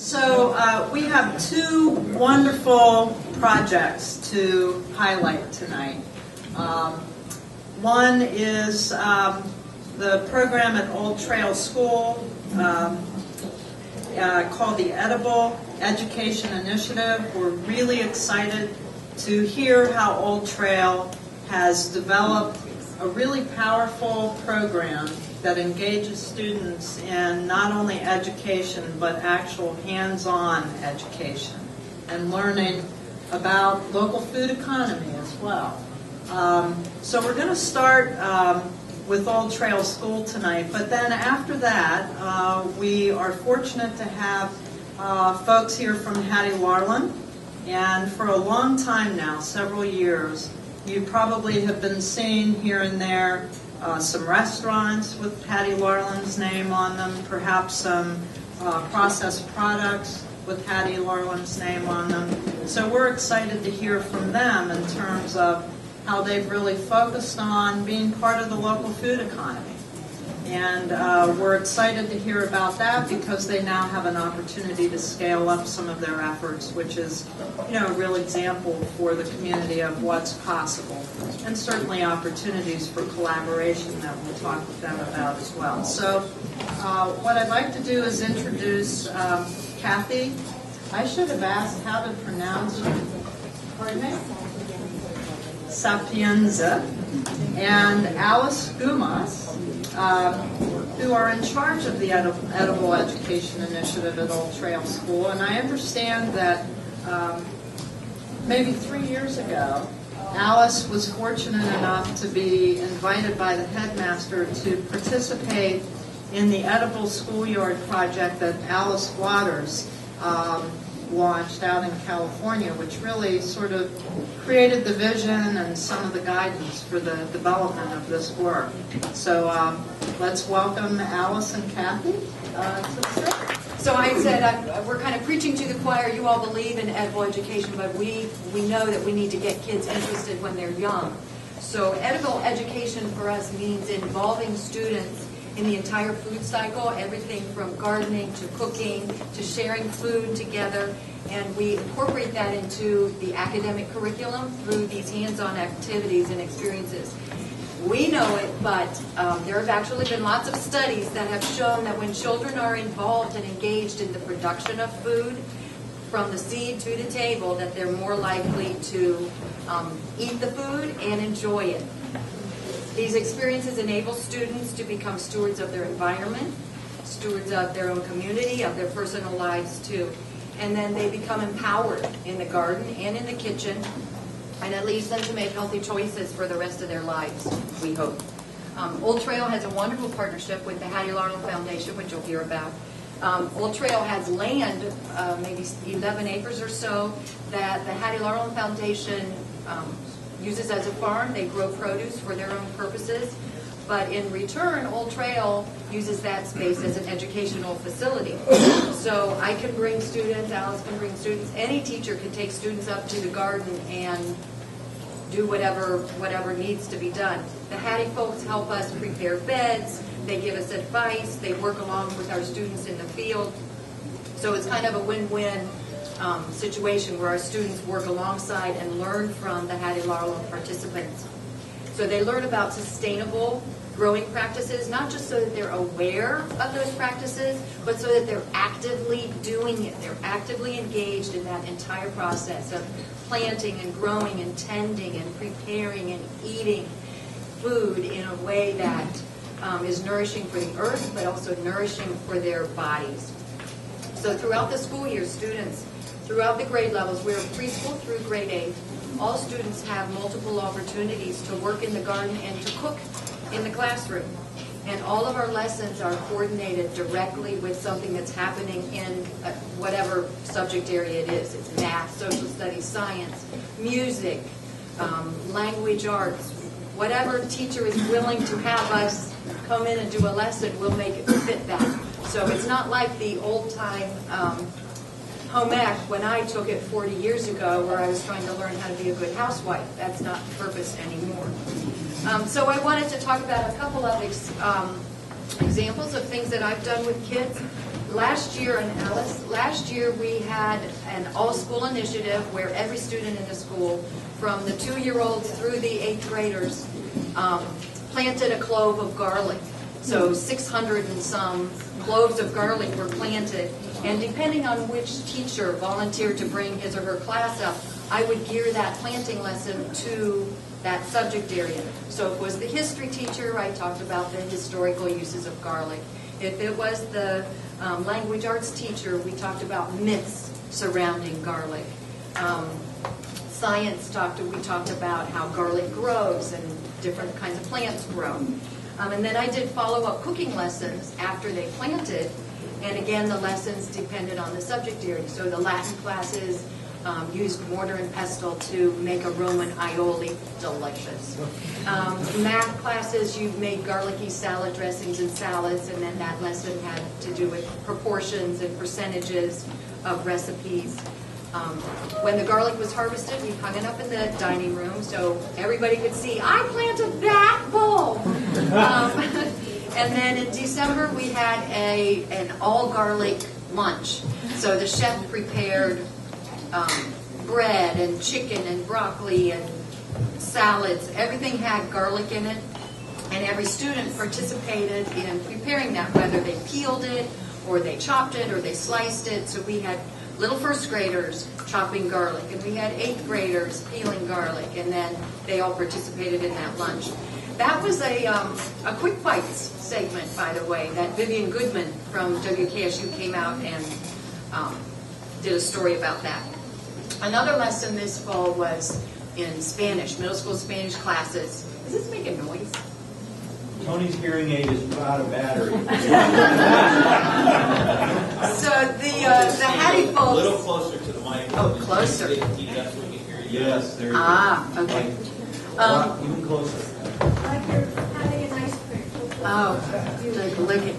So we have two wonderful projects to highlight tonight. One is the program at Old Trail School called the Edible Education Initiative. We're really excited to hear how Old Trail has developed a really powerful program that engages students in not only education but actual hands-on education and learning about local food economy as well. So we're going to start with Old Trail School tonight, but then after that we are fortunate to have folks here from Hattie Larland, and for a long time now, several years, you probably have been seeing here and there some restaurants with Hattie Larland's name on them, perhaps some processed products with Hattie Larland's name on them. So we're excited to hear from them in terms of how they've really focused on being part of the local food economy. And we're excited to hear about that because they now have an opportunity to scale up some of their efforts, which is, a real example for the community of what's possible, and certainly opportunities for collaboration that we'll talk with them about as well. So what I'd like to do is introduce Kathy. I should have asked how to pronounce your name. Sapienza, and Alice Gumas, who are in charge of the Edible Education Initiative at Old Trail School. And I understand that maybe 3 years ago, Alice was fortunate enough to be invited by the headmaster to participate in the Edible Schoolyard project that Alice Waters launched out in California, which really sort of created the vision and some of the guidance for the development of this work. So let's welcome Alice and Kathy to the stage. So I said we're kind of preaching to the choir. You all believe in edible education, but we know that we need to get kids interested when they're young. So edible education for us means involving students in the entire food cycle, everything from gardening to cooking to sharing food together, and we incorporate that into the academic curriculum through these hands-on activities and experiences. We know it, but there have actually been lots of studies that have shown that when children are involved and engaged in the production of food, from the seed to the table, that they're more likely to eat the food and enjoy it. These experiences enable students to become stewards of their environment, stewards of their own community, of their personal lives too. And then they become empowered in the garden and in the kitchen, and it leads them to make healthy choices for the rest of their lives, we hope. Old Trail has a wonderful partnership with the Hattie Larland Foundation, which you'll hear about. Old Trail has land, maybe 11 acres or so, that the Hattie Larland Foundation uses as a farm. They grow produce for their own purposes, but in return, Old Trail uses that space as an educational facility. So I can bring students, Alice can bring students, any teacher can take students up to the garden and do whatever needs to be done. The Hattie folks help us prepare beds, they give us advice, they work along with our students in the field. So it's kind of a win-win situation where our students work alongside and learn from the Hattie Larland participants. So they learn about sustainable growing practices, not just so that they're aware of those practices, but so that they're actively doing it. They're actively engaged in that entire process of planting and growing and tending and preparing and eating food in a way that is nourishing for the earth, but also nourishing for their bodies. So throughout the school year, students throughout the grade levels, we're preschool through grade 8, all students have multiple opportunities to work in the garden and to cook in the classroom. And all of our lessons are coordinated directly with something that's happening in whatever subject area it is. It's math, social studies, science, music, language arts. Whatever teacher is willing to have us come in and do a lesson, we'll make it fit that. So it's not like the old-time home ec when I took it 40 years ago where I was trying to learn how to be a good housewife. That's not the purpose anymore. So I wanted to talk about a couple of examples of things that I've done with kids. last year, and Alice, last year we had an all-school initiative where every student in the school, from the 2-year-olds through the 8th graders, planted a clove of garlic. So 600 and some cloves of garlic were planted, and depending on which teacher volunteered to bring his or her class up, I would gear that planting lesson to that subject area. So if it was the history teacher, I talked about the historical uses of garlic. If it was the language arts teacher, we talked about myths surrounding garlic. Science we talked about how garlic grows and different kinds of plants grow. And then I did follow-up cooking lessons after they planted, and again the lessons depended on the subject area. So the Latin classes used mortar and pestle to make a Roman aioli delicious. Math classes, you made garlicky salad dressings and salads, and then that lesson had to do with proportions and percentages of recipes. When the garlic was harvested, we hung it up in the dining room so everybody could see, I planted that bulb! And then in December, we had an all-garlic lunch. So the chef prepared bread and chicken and broccoli and salads. Everything had garlic in it, and every student participated in preparing that, whether they peeled it or they chopped it or they sliced it. So we had little first graders chopping garlic, and we had 8th graders peeling garlic, and then they all participated in that lunch. That was a Quick Bites segment, by the way, that Vivian Goodman from WKSU came out and did a story about that. Another lesson this fall was in Spanish, middle school Spanish classes. Is this making noise? Tony's hearing aid is out of battery. So the Hattie folks. A little closer to the mic. Oh, closer. He definitely can hear you. Yes, there you Ah, okay. even closer. Like you're having an ice cream. Oh, like licking.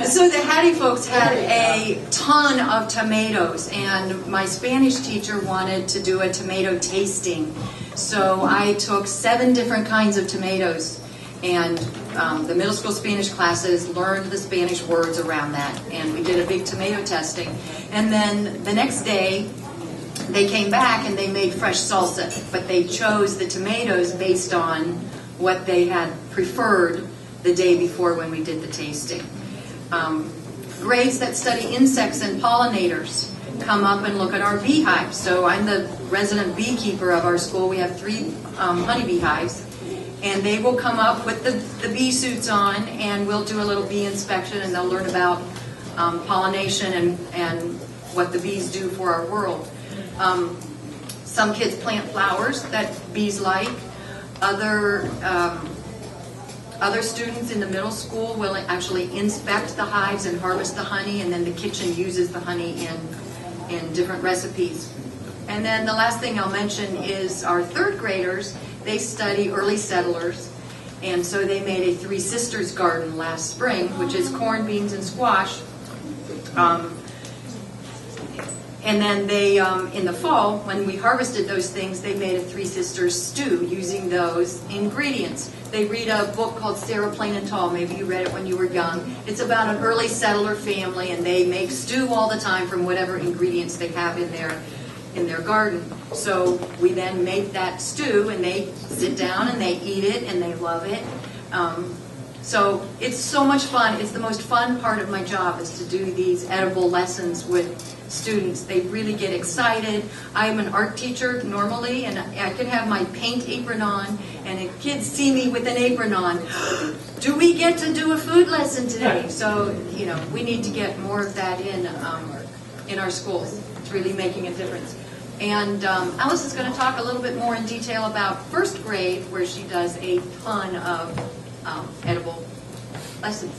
So the Hattie folks had a ton of tomatoes, and my Spanish teacher wanted to do a tomato tasting. So I took 7 different kinds of tomatoes, and the middle school Spanish classes learned the Spanish words around that, and we did a big tomato testing. And then the next day, they came back and they made fresh salsa, but they chose the tomatoes based on what they had preferred the day before when we did the tasting. Grades that study insects and pollinators come up and look at our beehives. So I'm the resident beekeeper of our school. We have 3 honeybee hives, and they will come up with the bee suits on, and we'll do a little bee inspection, and they'll learn about pollination and what the bees do for our world. Some kids plant flowers that bees like. Other students in the middle school will actually inspect the hives and harvest the honey, and then the kitchen uses the honey in different recipes. And then the last thing I'll mention is our 3rd graders. They study early settlers, and so they made a 3 Sisters garden last spring, which is corn, beans, and squash. And then they, in the fall, when we harvested those things, they made a 3 Sisters stew using those ingredients. They read a book called Sarah Plain and Tall. Maybe you read it when you were young. It's about an early settler family, and they make stew all the time from whatever ingredients they have in their garden. So we then make that stew, and they sit down and they eat it, and they love it. So it's so much fun. It's the most fun part of my job, is to do these edible lessons with students. They really get excited. I'm an art teacher normally, and I can have my paint apron on, and if kids see me with an apron on, do we get to do a food lesson today? So, we need to get more of that in our schools. It's really making a difference. And Alice is going to talk a little bit more in detail about 1st grade, where she does a ton of edible lessons.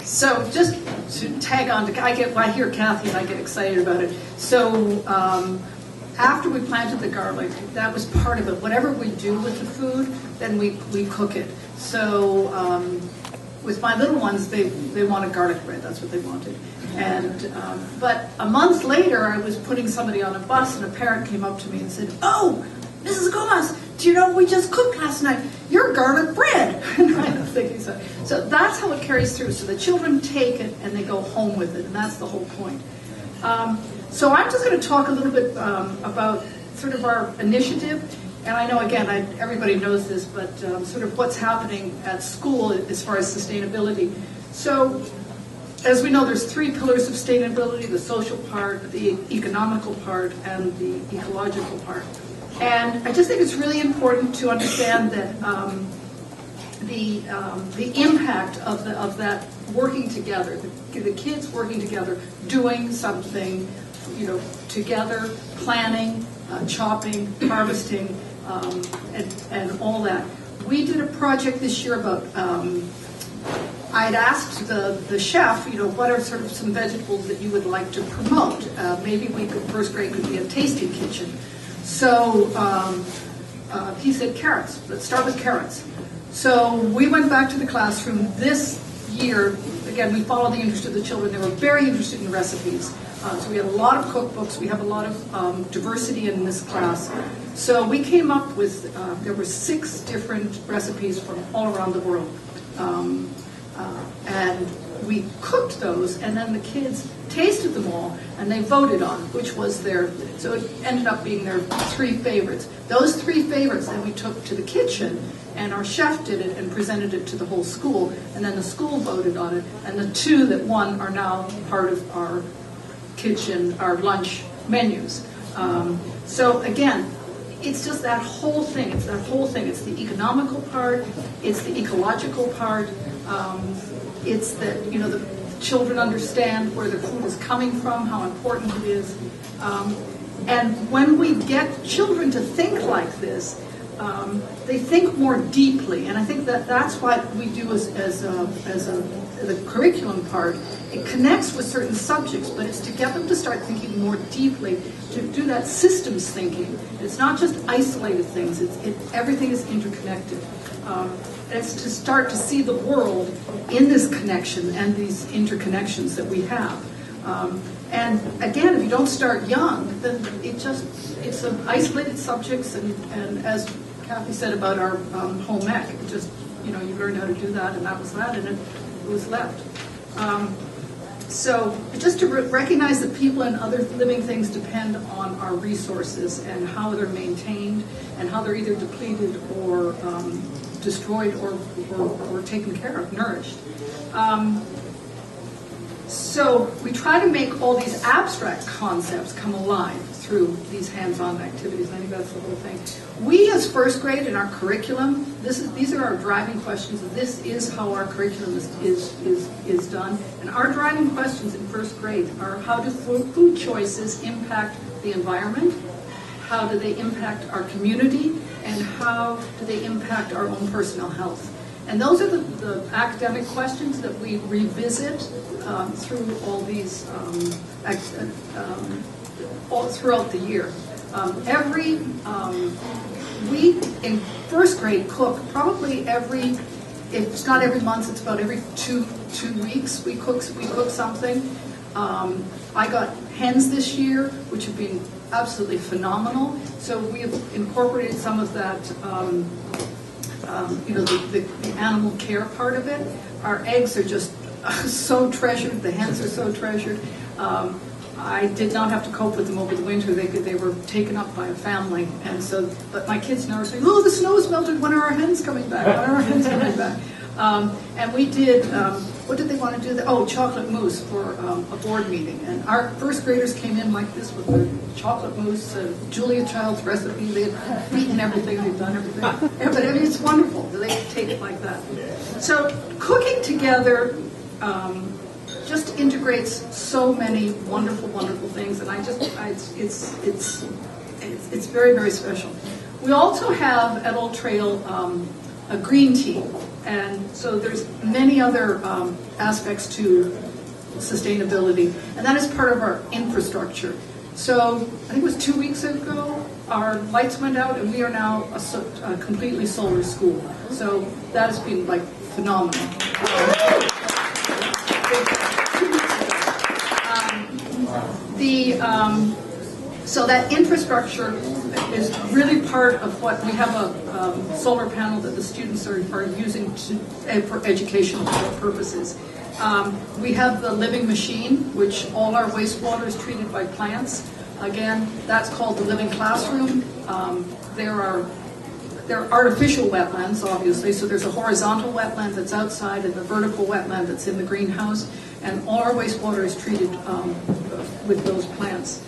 So just to tag on, I hear Kathy and I get excited about it. So after we planted the garlic, that was part of it. Whatever we do with the food, then we cook it. So with my little ones, they wanted garlic bread. That's what they wanted. And but a month later, I was putting somebody on a bus, and a parent came up to me and said, "Oh, Mrs. Gomez, do you know what we just cooked last night? Your garlic bread. So that's how it carries through. So the children take it and they go home with it, and that's the whole point. So I'm just going to talk a little bit about sort of our initiative. And I know, again, everybody knows this, but sort of what's happening at school as far as sustainability. So as we know, there's 3 pillars of sustainability: the social part, the economical part, and the ecological part. And I just think it's really important to understand that the impact of that working together, the kids working together, doing something, together, planning, chopping, harvesting, and all that. We did a project this year about. I'd asked the chef, what are sort of some vegetables that you would like to promote? Maybe first grade could be a tasting kitchen. So he said carrots. Let's start with carrots. So we went back to the classroom this year. Again, we followed the interest of the children. They were very interested in recipes. So we had a lot of cookbooks. We have a lot of diversity in this class. So we came up with, there were 6 different recipes from all around the world. And we cooked those, and then the kids tasted them all, and they voted on which was so it ended up being their 3 favorites. Those 3 favorites then we took to the kitchen, and our chef did it and presented it to the whole school, and then the school voted on it, and the 2 that won are now part of our kitchen, our lunch menus. So again, it's just that whole thing. It's the economical part. It's the ecological part. It's that the children understand where the food is coming from, how important it is. And when we get children to think like this, they think more deeply. And I think that's what we do as the curriculum part. It connects with certain subjects, but it's to get them to start thinking more deeply, to do that systems thinking. It's not just isolated things. Everything is interconnected. It's to start to see the world in this connection and these interconnections that we have. And again, if you don't start young, then it's an isolated subjects, and as Kathy said about our home ec, you learned how to do that, and that was that, and it was left. So just to recognize that people and other living things depend on our resources and how they're maintained and how they're either depleted or destroyed or taken care of, nourished. So we try to make all these abstract concepts come alive through these hands-on activities, and I think that's the whole thing. We, as first grade in our curriculum, these are our driving questions. This is how our curriculum is done. And our driving questions in first grade are: how do food choices impact the environment? How do they impact our community? And how do they impact our own personal health? And those are the academic questions that we revisit through all these all throughout the year. Every week in first grade cook probably if it's not every month, it's about every two weeks we cook something. I got hens this year, which have been absolutely phenomenal. So we have incorporated some of that, the animal care part of it. Our eggs are just so treasured. The hens are so treasured. I did not have to cope with them over the winter. They were taken up by a family, and so. But my kids now are saying, "Oh, the snow's melted. When are our hens coming back? When are our hens coming back?" And we did. What did they want to do? Chocolate mousse for a board meeting. And our first graders came in like this with the chocolate mousse, Julia Child's recipe. They had beaten everything. They've done everything. Yeah, but I mean, it's wonderful. They take it like that. So cooking together. Just integrates so many wonderful, wonderful things, and it's very, very special. We also have at Old Trail a green team, and so there's many other aspects to sustainability, and that is part of our infrastructure. So I think it was 2 weeks ago, our lights went out, and we are now a completely solar school. So that has been like phenomenal. So that infrastructure is really part of what, we have a solar panel that the students are using for educational purposes. We have the living machine, which all our wastewater is treated by plants. Again, that's called the living classroom. There are artificial wetlands, obviously, so there's a horizontal wetland that's outside and the vertical wetland that's in the greenhouse, and all our wastewater is treated with those plants.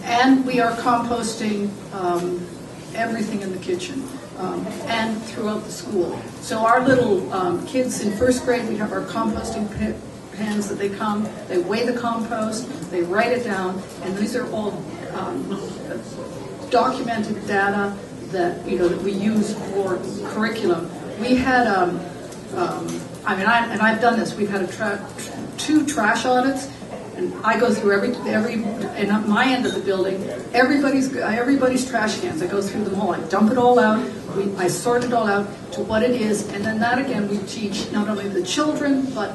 And we are composting everything in the kitchen and throughout the school. So our little kids in first grade, we have our composting pans that they come, they weigh the compost, they write it down, and these are all documented data that that we use for curriculum. We had I've done this. We've had two trash audits, and I go through every and at my end of the building, everybody's trash cans. I go through them all. I dump it all out. I sort it all out to what it is, and then that again we teach not only the children but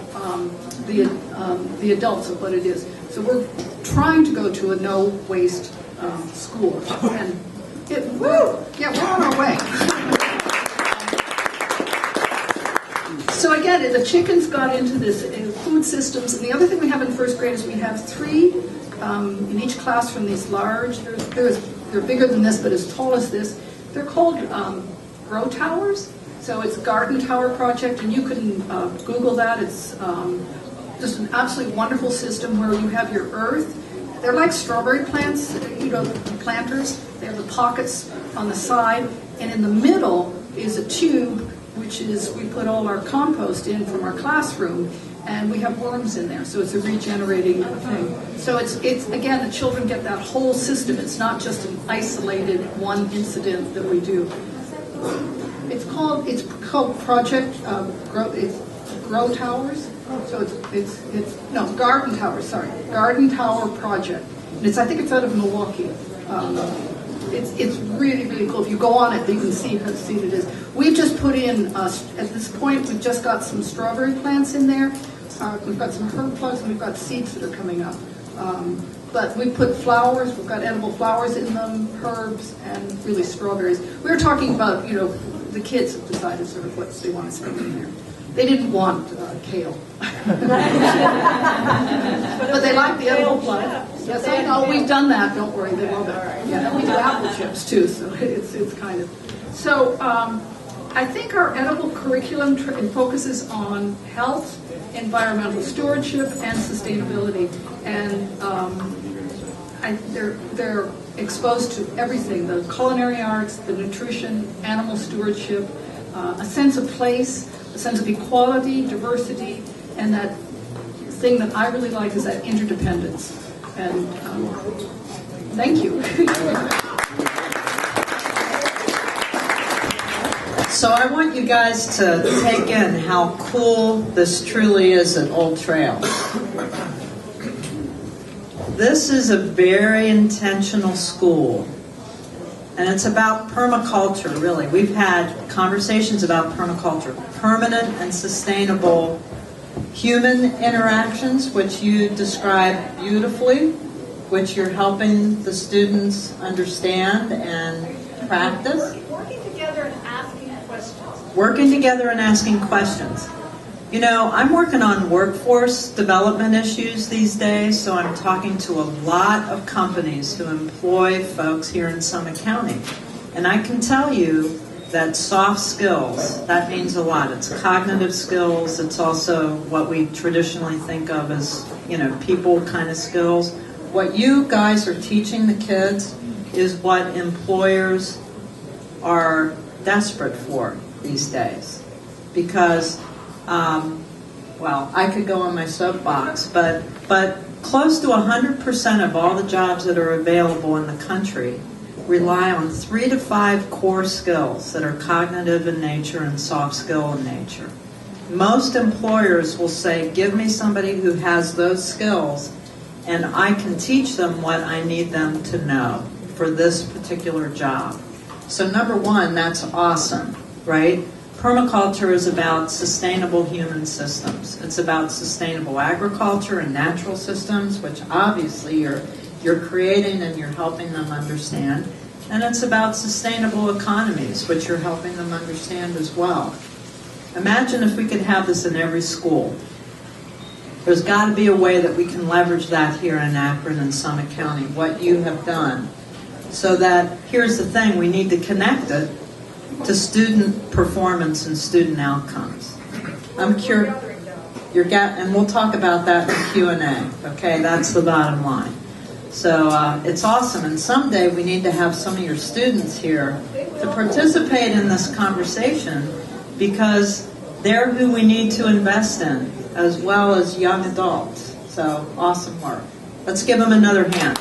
the adults of what it is. So we're trying to go to a no waste school, and we're on our way. So again, the chickens got into this in food systems, and the other thing we have in first grade is we have 3 in each classroom. These large, they're bigger than this, but as tall as this. They're called grow towers. So it's a garden tower project, and you can Google that. It's just an absolutely wonderful system where you have your earth. They're like strawberry plants, the planters. They have the pockets on the side, and in the middle is a tube, which is, we put all our compost in from our classroom, and we have worms in there, so it's a regenerating thing. So it's again, the children get that whole system. It's not just an isolated one incident that we do. It's called Project Grow Towers. So it's Garden Tower. Sorry, Garden Tower Project. And I think it's out of Milwaukee. It's really, really cool. If you go on it, you can see how seed it is. We've just put in, at this point, we've just got some strawberry plants in there. We've got some herb plugs, and we've got seeds that are coming up. But we put flowers, we've got edible flowers in them, herbs, and really strawberries. We were talking about, the kids have decided sort of what they want to spend in there. They didn't want kale. But they like the edible plant. Yes, I know. We've done that. Don't worry. They love it. Yeah, and we do apple chips, too, so it's kind of... So I think our edible curriculum focuses on health, environmental stewardship, and sustainability. And they're exposed to everything, the culinary arts, the nutrition, animal stewardship, a sense of place, a sense of equality, diversity, and that thing that I really like is that interdependence. And thank you. So I want you guys to take in how cool this truly is at Old Trail. This is a very intentional school. And it's about permaculture, really. We've had conversations about permaculture, permanent and sustainable human interactions, which you describe beautifully, which you're helping the students understand and practice. Working together and asking questions. Working together and asking questions. I'm working on workforce development issues these days, so I'm talking to a lot of companies who employ folks here in Summit County. And I can tell you that soft skills, that means a lot. It's cognitive skills. It's also what we traditionally think of as, people kind of skills. What you guys are teaching the kids is what employers are desperate for these days. Because, I could go on my soapbox, but close to 100% of all the jobs that are available in the country rely on 3 to 5 core skills that are cognitive in nature and soft skill in nature. Most employers will say, give me somebody who has those skills and I can teach them what I need them to know for this particular job. So number one, that's awesome, right? Permaculture is about sustainable human systems. It's about sustainable agriculture and natural systems, which obviously you're creating and you're helping them understand. And it's about sustainable economies, which you're helping them understand as well. Imagine if we could have this in every school. There's got to be a way that we can leverage that here in Akron and Summit County, what you have done. So that, here's the thing, we need to connect it to student performance and student outcomes. I'm curious, and we'll talk about that in Q&A, okay? That's the bottom line. So it's awesome, and someday we need to have some of your students here to participate in this conversation, because they're who we need to invest in, as well as young adults. So awesome work. Let's give them another hand.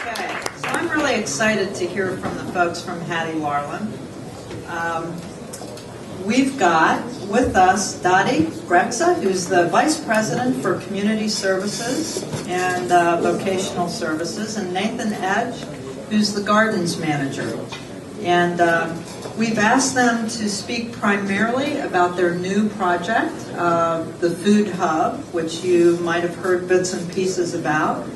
Okay, so I'm really excited to hear from the folks from Hattie Larlin. We've got with us Dottie Grexa, who's the Vice President for Community Services and Vocational Services, and Nathan Edge, who's the Gardens Manager. And we've asked them to speak primarily about their new project, the Food Hub, which you might have heard bits and pieces about,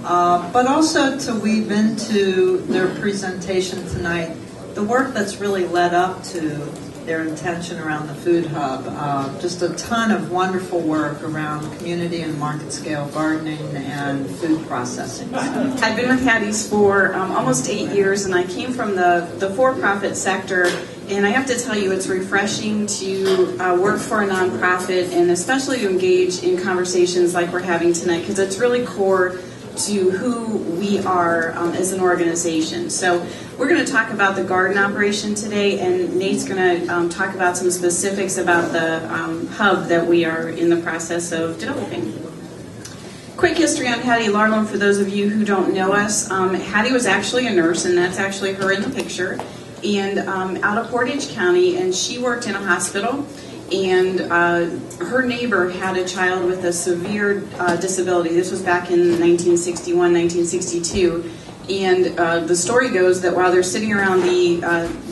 but also to weave into their presentation tonight the work that's really led up to their intention around the Food Hub. Just a ton of wonderful work around community and market scale gardening and food processing. I've been with Hattie's for almost 8 years, and I came from the for-profit sector, and I have to tell you it's refreshing to work for a nonprofit, and especially to engage in conversations like we're having tonight, because it's really core to who we are as an organization. So we're going to talk about the garden operation today, and Nate's going to talk about some specifics about the hub that we are in the process of developing. Quick history on Hattie Larlin for those of you who don't know us. Hattie was actually a nurse, and that's actually her in the picture, and out of Portage County, and she worked in a hospital. And her neighbor had a child with a severe disability. This was back in 1961, 1962. And the story goes that while they're sitting around the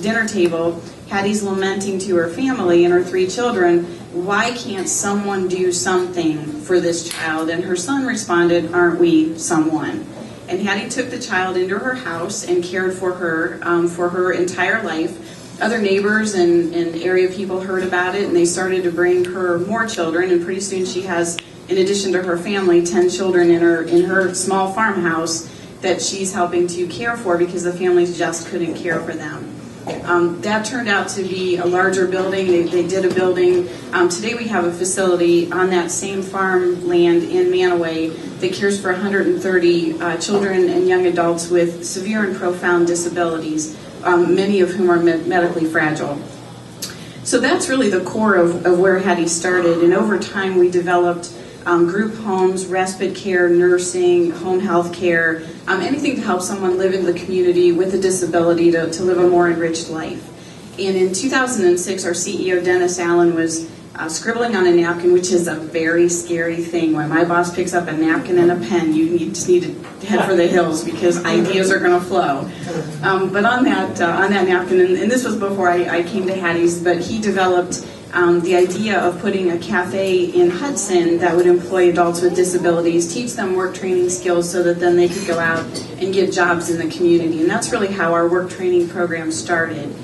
dinner table, Hattie's lamenting to her family and her 3 children, why can't someone do something for this child? And her son responded, aren't we someone? And Hattie took the child into her house and cared for her entire life. Other neighbors and area people heard about it, and they started to bring her more children, and pretty soon she has, in addition to her family, 10 children in her small farmhouse that she's helping to care for because the families just couldn't care for them. That turned out to be a larger building. They did a building. Today we have a facility on that same farmland in Manaway that cares for 130 children and young adults with severe and profound disabilities. Many of whom are medically fragile. So that's really the core of where Hattie started, and over time we developed group homes, respite care, nursing, home health care, anything to help someone live in the community with a disability to live a more enriched life. And in 2006, our CEO, Dennis Allen, was scribbling on a napkin, which is a very scary thing. When my boss picks up a napkin and a pen, you just need to head for the hills because ideas are going to flow. But on that napkin, and this was before I came to Hattie's, but he developed the idea of putting a cafe in Hudson that would employ adults with disabilities, teach them work training skills so that then they could go out and get jobs in the community. And that's really how our work training program started.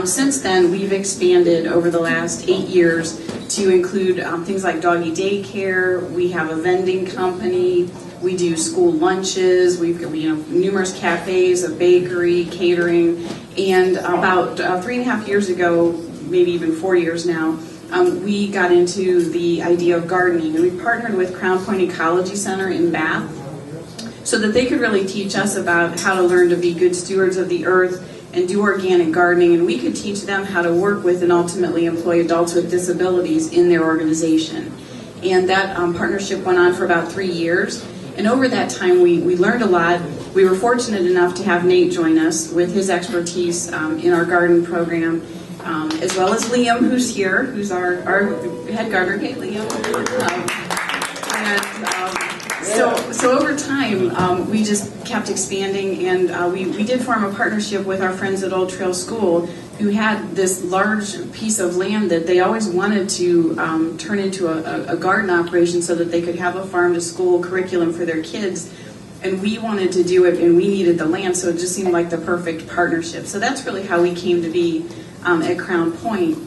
Since then, we've expanded over the last 8 years to include things like doggy daycare. We have a vending company. We do school lunches. We've got numerous cafes, a bakery, catering. And about 3.5 years ago, maybe even 4 years now, we got into the idea of gardening. And we partnered with Crown Point Ecology Center in Bath so that they could really teach us about how to learn to be good stewards of the earth and do organic gardening, and we could teach them how to work with and ultimately employ adults with disabilities in their organization. And that partnership went on for about 3 years, and over that time we learned a lot. We were fortunate enough to have Nate join us with his expertise in our garden program, as well as Liam, who's here, who's our head gardener. Hey, Liam. So over time, we just kept expanding, and we did form a partnership with our friends at Old Trail School, who had this large piece of land that they always wanted to turn into a garden operation so that they could have a farm-to-school curriculum for their kids. And we wanted to do it, and we needed the land, so it just seemed like the perfect partnership. So that's really how we came to be at Crown Point.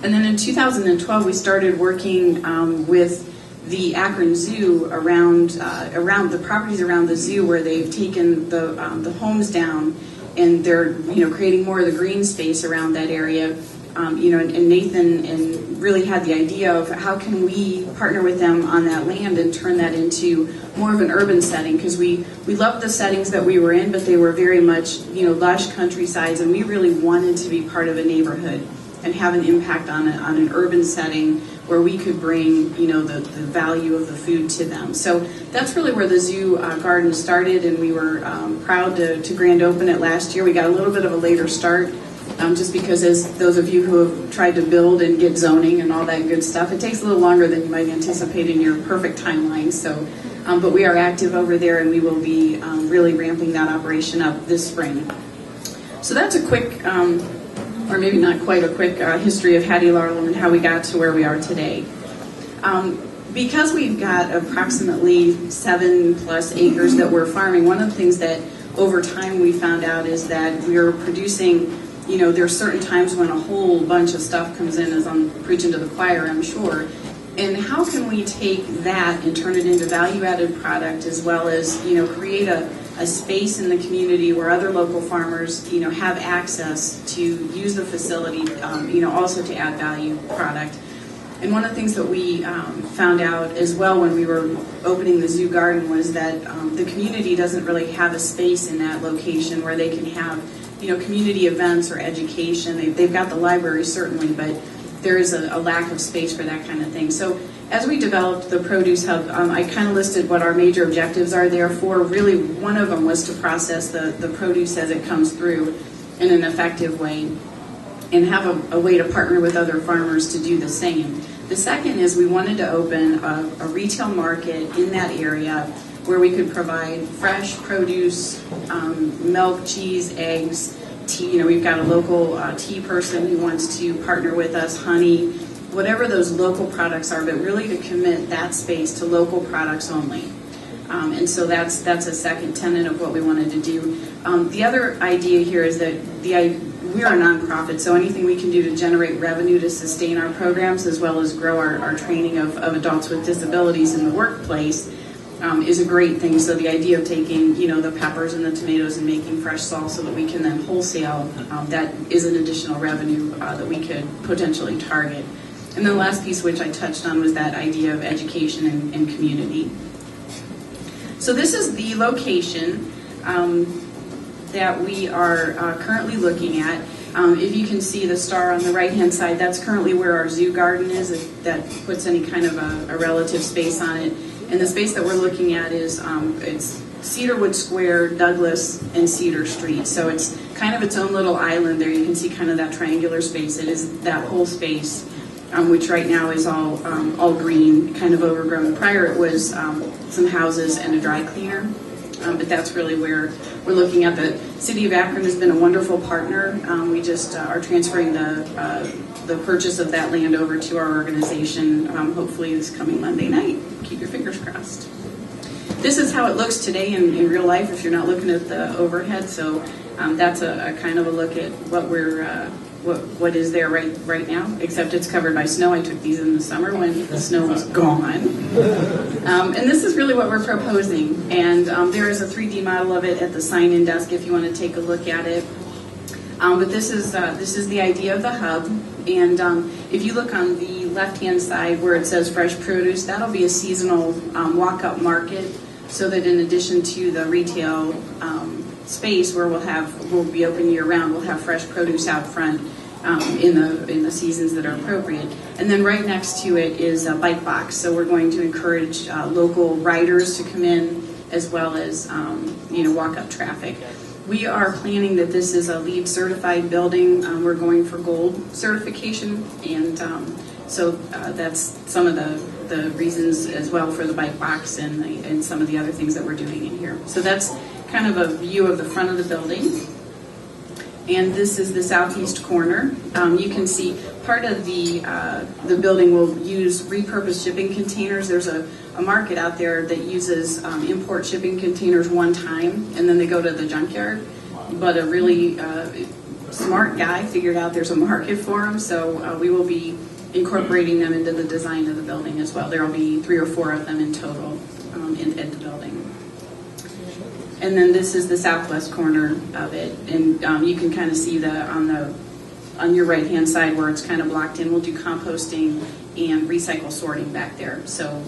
And then in 2012, we started working with the Akron Zoo around the properties around the zoo, where they've taken the homes down, and they're creating more of the green space around that area. And Nathan really had the idea of how can we partner with them on that land and turn that into more of an urban setting, because we loved the settings that we were in, but they were very much lush countrysides, and we really wanted to be part of a neighborhood and have an impact on an urban setting where we could bring the value of the food to them. So that's really where the zoo garden started, and we were proud to grand open it last year. We got a little bit of a later start, just because, as those of you who have tried to build and get zoning and all that good stuff, it takes a little longer than you might anticipate in your perfect timeline. So, but we are active over there, and we will be really ramping that operation up this spring. So that's a quick, or maybe not quite a quick, history of Hattie Larlam and how we got to where we are today. Because we've got approximately 7+ acres that we're farming, one of the things that over time we found out is that we're producing, there's certain times when a whole bunch of stuff comes in, as I'm preaching to the choir, I'm sure. And how can we take that and turn it into value-added product, as well as, create a space in the community where other local farmers, have access to use the facility, also to add value product. And one of the things that we found out as well when we were opening the zoo garden was that the community doesn't really have a space in that location where they can have, community events or education. They've got the library certainly, but there is a lack of space for that kind of thing. So as we developed the Produce Hub, I kind of listed what our major objectives are there for. Really, one of them was to process the produce as it comes through in an effective way, and have a way to partner with other farmers to do the same. The second is we wanted to open a retail market in that area where we could provide fresh produce, milk, cheese, eggs, tea. We've got a local tea person who wants to partner with us, honey, whatever those local products are, but really to commit that space to local products only. And so that's a second tenet of what we wanted to do. The other idea here is that we are a nonprofit, so anything we can do to generate revenue to sustain our programs, as well as grow our training of adults with disabilities in the workplace, is a great thing. So the idea of taking, the peppers and the tomatoes and making fresh salsa that we can then wholesale, that is an additional revenue that we could potentially target. And then the last piece, which I touched on, was that idea of education and community. So this is the location that we are currently looking at. If you can see the star on the right-hand side, that's currently where our zoo garden is, if that puts any kind of a relative space on it. And the space that we're looking at is it's Cedarwood Square, Douglas, and Cedar Street. So it's kind of its own little island there. You can see kind of that triangular space. It is that whole space, which right now is all green, kind of overgrown. Prior it was some houses and a dry cleaner. But that's really where we're looking at. The City of Akron has been a wonderful partner. We just are transferring the purchase of that land over to our organization, hopefully this coming Monday night. Keep your fingers crossed. This is how it looks today in real life if you're not looking at the overhead. So that's a kind of a look at what we're what is there right now, except it's covered by snow. I took these in the summer when the snow was gone. And this is really what we're proposing. And there is a 3D model of it at the sign-in desk if you want to take a look at it. But this is the idea of the hub. And if you look on the left-hand side where it says fresh produce, that'll be a seasonal walk-up market, so that in addition to the retail space where we'll be open year-round, we'll have fresh produce out front in the seasons that are appropriate. And then right next to it is a bike box, so we're going to encourage local riders to come in, as well as walk-up traffic. We are planning that this is a LEED certified building. We're going for gold certification, and So that's some of the reasons as well for the bike box and some of the other things that we're doing in here. So that's kind of a view of the front of the building. And this is the southeast corner. You can see part of the building will use repurposed shipping containers. There's a market out there that uses import shipping containers one time, and then they go to the junkyard. But a really smart guy figured out there's a market for them, so we will be incorporating them into the design of the building as well. There will be 3 or 4 of them in total in the building. And then this is the southwest corner of it, and you can kind of see on your right hand side where it's kind of blocked in. We'll do composting and recycle sorting back there. So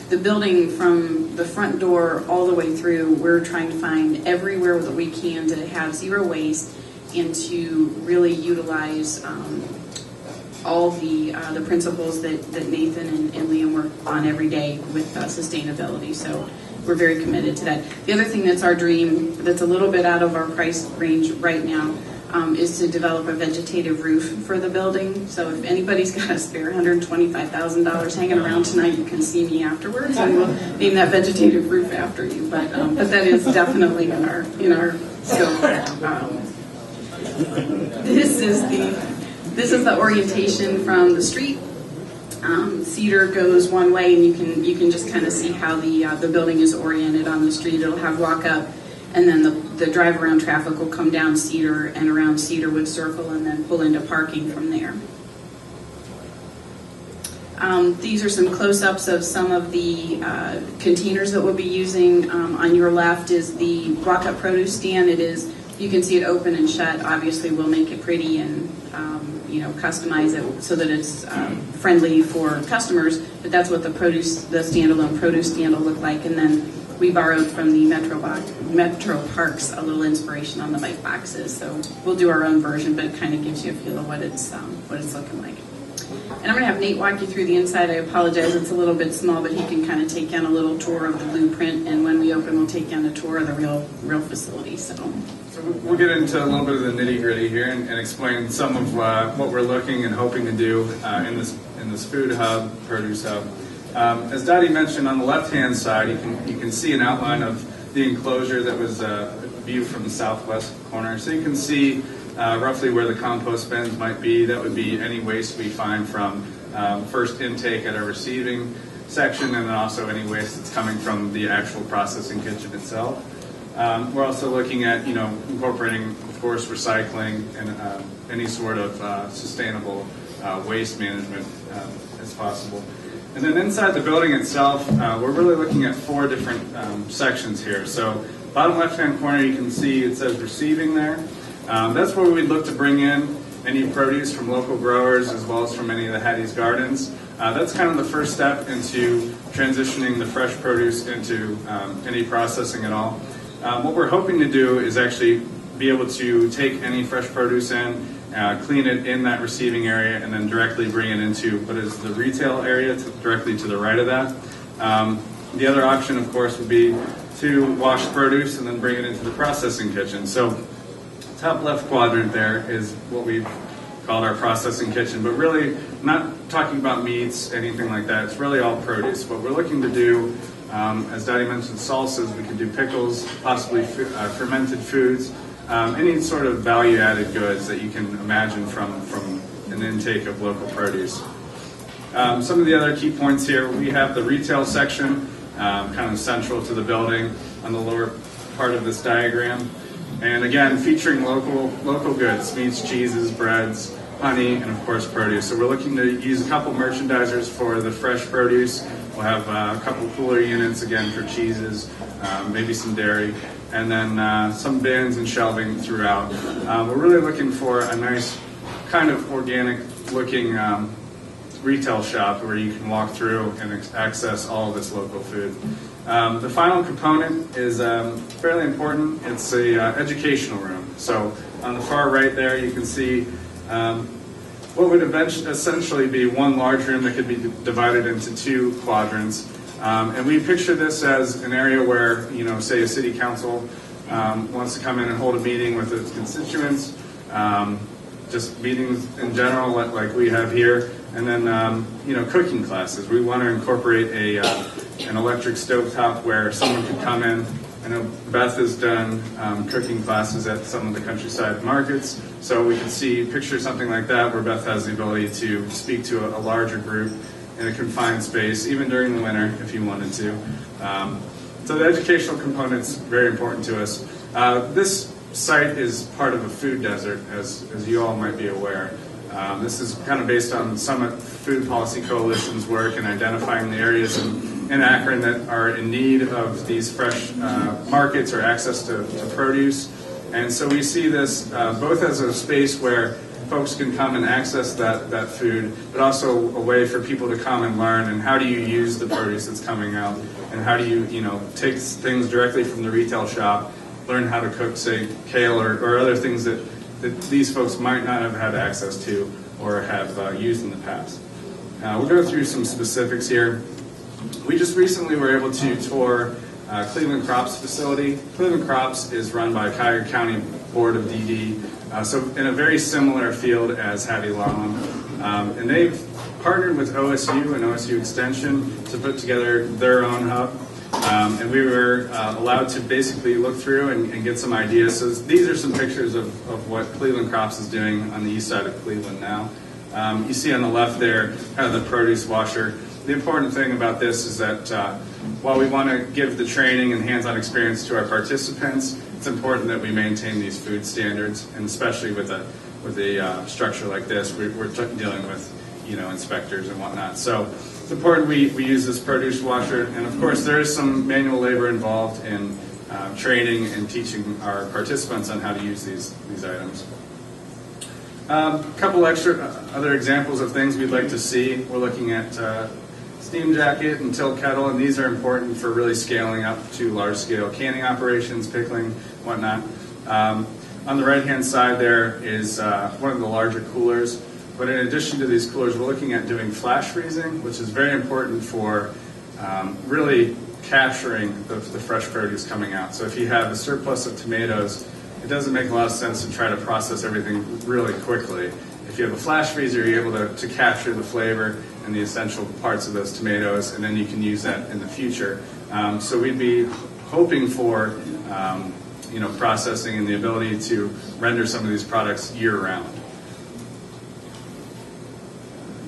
the building from the front door all the way through, we're trying to find everywhere that we can to have zero waste and to really utilize all the principles that Nathan and Liam work on every day with sustainability. So we're very committed to that. The other thing that's our dream, that's a little bit out of our price range right now, is to develop a vegetative roof for the building. So if anybody's got a spare $125,000 hanging around tonight, you can see me afterwards, and we'll name that vegetative roof after you. But that is definitely in our scope. This is the orientation from the street. Cedar goes one way, and you can just kind of see how the building is oriented on the street. It'll have walk up, and then the drive around traffic will come down Cedar and around Cedar would circle and then pull into parking from there. These are some close-ups of some of the containers that we'll be using. On your left is the walk-up produce stand. You can see it open and shut. Obviously, we'll make it pretty and customize it so that it's friendly for customers. But that's what the standalone produce stand will look like. And then we borrowed from the Metro Parks a little inspiration on the bike boxes. So we'll do our own version, but it kind of gives you a feel of what it's looking like. And I'm going to have Nate walk you through the inside. I apologize, it's a little bit small, but he can kind of take you on a little tour of the blueprint. And when we open, we'll take you on a tour of the real facility. So we'll get into a little bit of the nitty-gritty here and explain some of what we're looking and hoping to do in this food hub, produce hub. As Dottie mentioned, on the left-hand side, you can see an outline of the enclosure that was viewed from the southwest corner. So you can see roughly where the compost bins might be. That would be any waste we find from first intake at our receiving section, and then also any waste that's coming from the actual processing kitchen itself. We're also looking at, incorporating, of course, recycling and any sort of sustainable waste management as possible. And then inside the building itself, we're really looking at 4 different sections here. So bottom left-hand corner, you can see it says receiving there. That's where we'd look to bring in any produce from local growers as well as from any of the Hattie's gardens. That's kind of the first step into transitioning the fresh produce into any processing at all. What we're hoping to do is actually be able to take any fresh produce in, clean it in that receiving area, and then directly bring it into what is the retail area directly to the right of that. The other option, of course, would be to wash produce and then bring it into the processing kitchen. So top left quadrant there is what we've called our processing kitchen, but really not talking about meats, anything like that. It's really all produce. What we're looking to do, as Dottie mentioned, salsas, we can do pickles, possibly fermented foods, any sort of value-added goods that you can imagine from an intake of local produce. Some of the other key points here, we have the retail section, kind of central to the building on the lower part of this diagram. And again, featuring local goods, meats, cheeses, breads, honey, and of course produce. So we're looking to use a couple merchandisers for the fresh produce. We'll have a couple cooler units, again, for cheeses, maybe some dairy, and then some bins and shelving throughout. We're really looking for a nice kind of organic-looking retail shop where you can walk through and access all of this local food. The final component is fairly important. It's a educational room. So on the far right there, you can see what would essentially be one large room that could be divided into 2 quadrants. And we picture this as an area where, say a city council wants to come in and hold a meeting with its constituents, just meetings in general like we have here. And then, cooking classes. We want to incorporate an electric stovetop where someone could come in. I know Beth has done cooking classes at some of the countryside markets, so we can picture something like that where Beth has the ability to speak to a larger group in a confined space, even during the winter if you wanted to. So the educational component's very important to us. This site is part of a food desert, as you all might be aware. This is kind of based on Summit Food Policy Coalition's work in identifying the areas in Akron that are in need of these fresh markets or access to produce. And so we see this both as a space where folks can come and access that food, but also a way for people to come and learn and how do you use the produce that's coming out, and how do you take things directly from the retail shop, learn how to cook, say, kale or other things that these folks might not have had access to or have used in the past. We'll go through some specifics here. We just recently were able to tour Cleveland Crops facility. Cleveland Crops is run by Cuyahoga County Board of DD, so in a very similar field as Hattie Lallam. And they've partnered with OSU and OSU Extension to put together their own hub. And we were allowed to basically look through and get some ideas. So these are some pictures of what Cleveland Crops is doing on the east side of Cleveland now. You see on the left there kind of the produce washer. The important thing about this is that while we want to give the training and hands-on experience to our participants, it's important that we maintain these food standards, and especially with a structure like this, we're dealing with inspectors and whatnot. So it's important we use this produce washer, and of course there is some manual labor involved in training and teaching our participants on how to use these items. A couple other examples of things we'd like to see. We're looking at steam jacket and tilt kettle, and these are important for really scaling up to large-scale canning operations, pickling, whatnot. On the right-hand side there is one of the larger coolers. But in addition to these coolers, we're looking at doing flash freezing, which is very important for really capturing the fresh produce coming out. So if you have a surplus of tomatoes, it doesn't make a lot of sense to try to process everything really quickly. If you have a flash freezer, you're able to capture the flavor and the essential parts of those tomatoes, and then you can use that in the future. So we'd be hoping for processing and the ability to render some of these products year-round.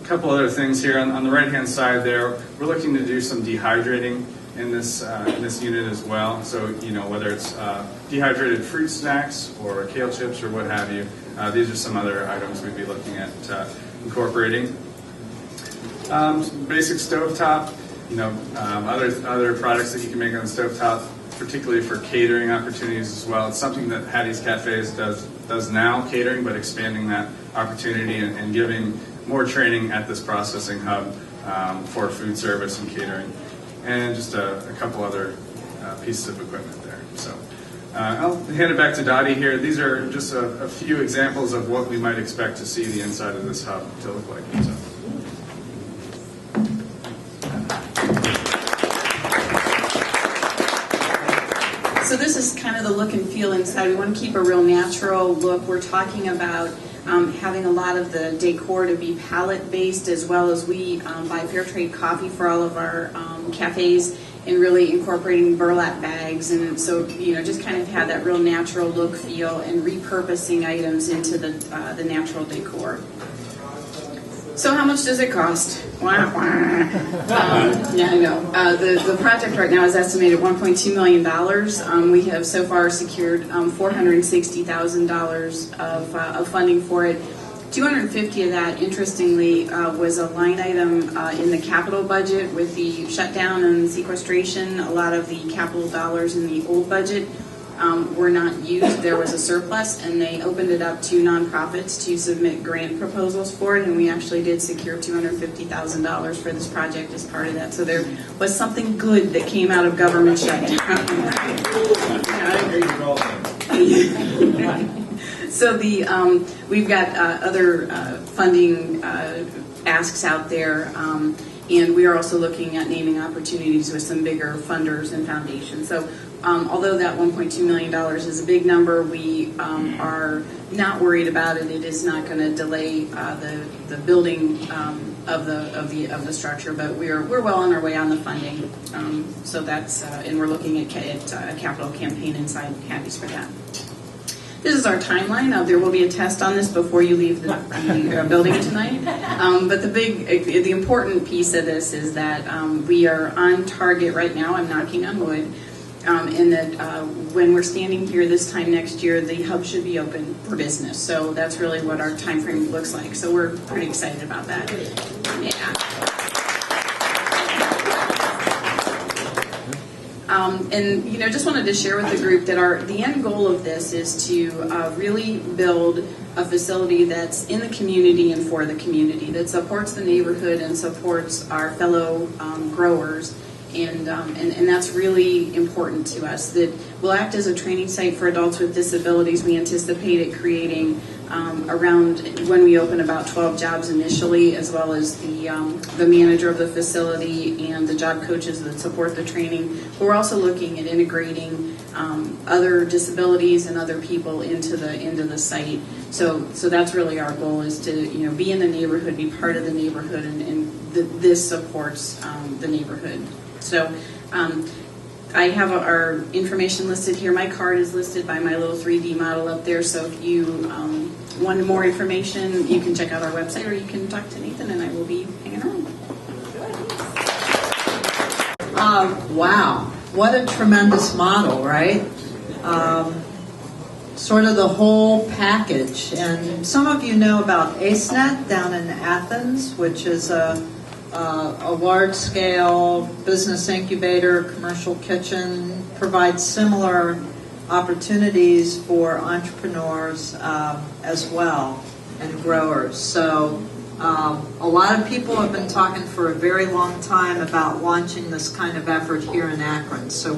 A couple other things here on the right-hand side there. We're looking to do some dehydrating in this unit as well. So whether it's dehydrated fruit snacks or kale chips or what have you, these are some other items we'd be looking at incorporating. Basic stovetop, other products that you can make on the stovetop, particularly for catering opportunities as well. It's something that Hattie's Cafes does now, catering, but expanding that opportunity and giving more training at this processing hub for food service and catering. And just a couple other pieces of equipment there. So I'll hand it back to Dottie here. These are just a few examples of what we might expect to see the inside of this hub to look like. So this is kind of the look and feel inside. We want to keep a real natural look. We're talking about having a lot of the decor to be palette-based, as well as we buy fair trade coffee for all of our cafes, and really incorporating burlap bags, and so just kind of have that real natural look, feel, and repurposing items into the natural decor. So how much does it cost? Yeah, I know. The project right now is estimated at $1.2 million. We have so far secured $460,000 of funding for it. $250,000 of that, interestingly, was a line item in the capital budget with the shutdown and sequestration. A lot of the capital dollars in the old budget were not used. There was a surplus, and they opened it up to nonprofits to submit grant proposals for it, and we actually did secure $250,000 for this project as part of that. So there was something good that came out of government shutdown. So we've got other funding asks out there, and we are also looking at naming opportunities with some bigger funders and foundations. So although that $1.2 million is a big number, we are not worried about it. It is not going to delay the building of the structure, but we're well on our way on the funding. So that's and we're looking at a capital campaign inside Happy's for that. This is our timeline. There will be a test on this before you leave the building tonight. But the important piece of this is that we are on target right now. I'm knocking on wood. And that when we're standing here this time next year, the hub should be open for business. So that's really what our time frame looks like. So we're pretty excited about that. Yeah. And just wanted to share with the group that the end goal of this is to really build a facility that's in the community and for the community, that supports the neighborhood and supports our fellow growers. And that's really important to us. That will act as a training site for adults with disabilities. We anticipate it creating around, when we open, about 12 jobs initially, as well as the manager of the facility and the job coaches that support the training. But we're also looking at integrating other disabilities and other people into the site. So that's really our goal, is to be in the neighborhood, be part of the neighborhood, and this supports the neighborhood. So I have our information listed here. My card is listed by my little 3D model up there. So if you want more information, you can check out our website, or you can talk to Nathan, and I will be hanging around. Wow, what a tremendous model, right? Sort of the whole package. And some of you know about AceNet down in Athens, which is a large-scale business incubator, commercial kitchen, provides similar opportunities for entrepreneurs as well, and growers. So a lot of people have been talking for a very long time about launching this kind of effort here in Akron. So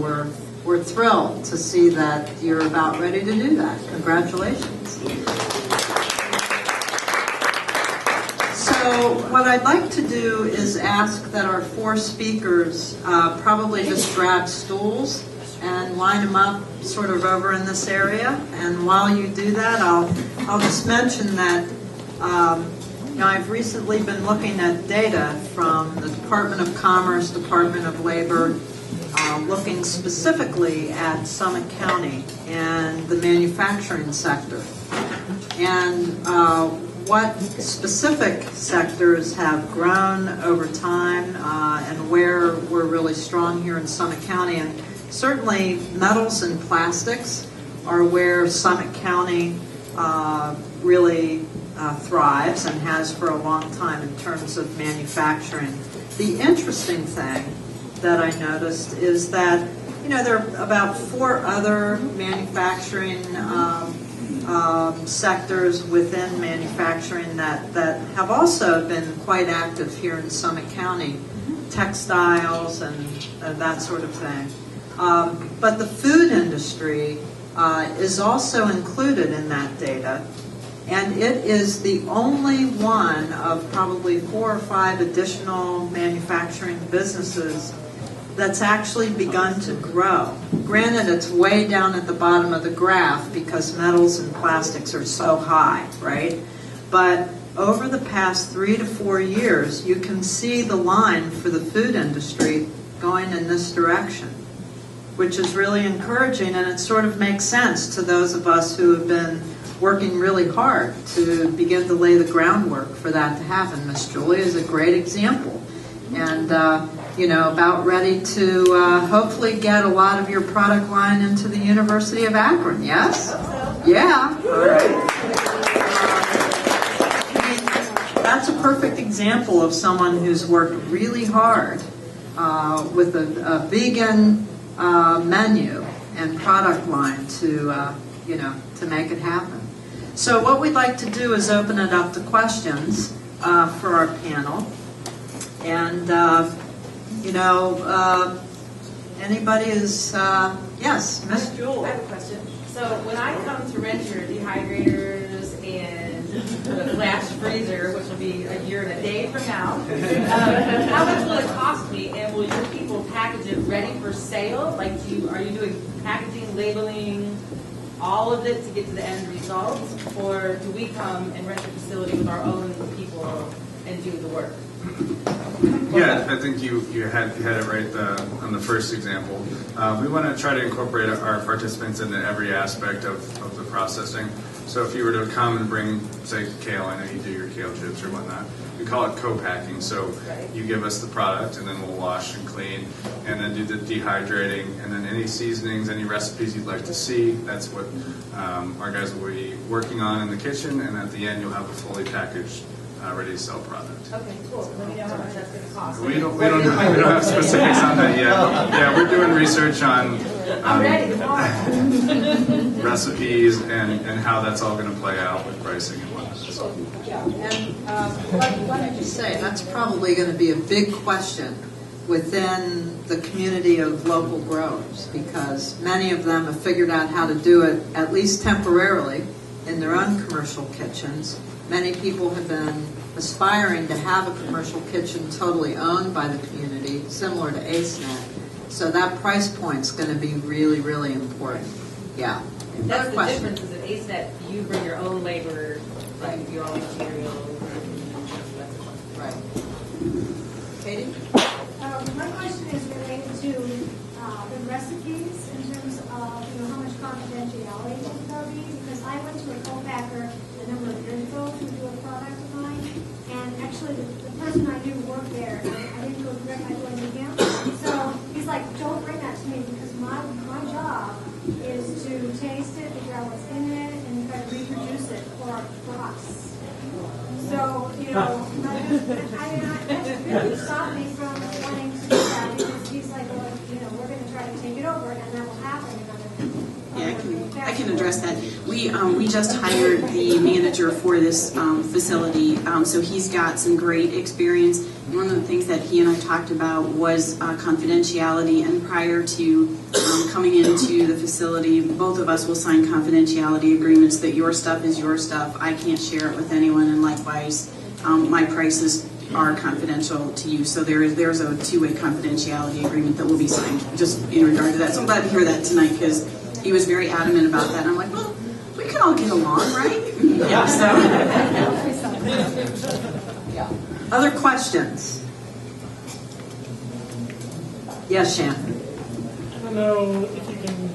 we're thrilled to see that you're about ready to do that. Congratulations. So what I'd like to do is ask that our 4 speakers probably just grab stools and line them up sort of over in this area. And while you do that, I'll just mention that I've recently been looking at data from the Department of Commerce, Department of Labor, looking specifically at Summit County and the manufacturing sector. And what specific sectors have grown over time and where we're really strong here in Summit County. And certainly metals and plastics are where Summit County really thrives and has for a long time in terms of manufacturing. The interesting thing that I noticed is that there are about 4 other manufacturing sectors within manufacturing that have also been quite active here in Summit County, textiles and that sort of thing. But the food industry is also included in that data, and it is the only one of probably 4 or 5 additional manufacturing businesses that's actually begun to grow. Granted, it's way down at the bottom of the graph because metals and plastics are so high, right? But over the past 3 to 4 years, you can see the line for the food industry going in this direction, which is really encouraging, and it sort of makes sense to those of us who have been working really hard to begin to lay the groundwork for that to happen. Miss Julie is a great example. And about ready to hopefully get a lot of your product line into the University of Akron, yes? Yeah, all right. That's a perfect example of someone who's worked really hard with a vegan menu and product line to make it happen. So what we'd like to do is open it up to questions for our panel. And anybody is, yes, Miss Jewel. I have a question. So when I come to rent your dehydrators and the flash freezer, which will be a year and a day from now, how much will it cost me? And will your people package it ready for sale? Like, are you doing packaging, labeling, all of it to get to the end result? Or do we come and rent the facility with our own people and do the work. Yeah, I think you had it right on the first example. We want to try to incorporate our participants into every aspect of the processing. So if you were to come and bring, say, kale, I know you do your kale chips or whatnot, we call it co-packing. So you give us the product, and then we'll wash and clean, and then do the dehydrating, and then any seasonings, any recipes you'd like to see, that's what our guys will be working on in the kitchen, and at the end you'll have a fully packaged, ready to sell product. Okay, cool. Let me know how much that's going to cost. We don't have specifics on that yet. Yeah, we're doing research on I'm ready tomorrow. recipes and how that's all going to play out with pricing and whatnot. And what did you say? That's probably going to be a big question within the community of local growers, because many of them have figured out how to do it, at least temporarily, in their own commercial kitchens. Many people have been aspiring to have a commercial kitchen totally owned by the community, similar to AceNet. So that price point's going to be really, really important. Yeah. That's the question. difference, is that AceNet, you bring your own labor, like your own materials. Right. Katie? My question is related to the recipes in terms of how much confidentiality will there be? Because I went to a co-packer a number of years ago to do a product of mine, and actually the person I knew worked there, and I didn't go directly to him. So he's like, don't bring that to me, because my job is to taste it, figure out what's in it, and try to reproduce it for us. So, that really stopped me from wanting to do that, because he's like, well, we're going to try to take it over, and that will happen. Yeah, I can address that. We just hired the manager for this facility, so he's got some great experience. One of the things that he and I talked about was confidentiality, and prior to coming into the facility, both of us will sign confidentiality agreements that your stuff is your stuff. I can't share it with anyone, and likewise, my prices are confidential to you. So there's a two-way confidentiality agreement that will be signed just in regard to that. So I'm glad to hear that tonight, because he was very adamant about that. And I'm like, well, we can all get along, right? Yeah, so. Yeah. Other questions? Yes, Shannon. I don't know if you can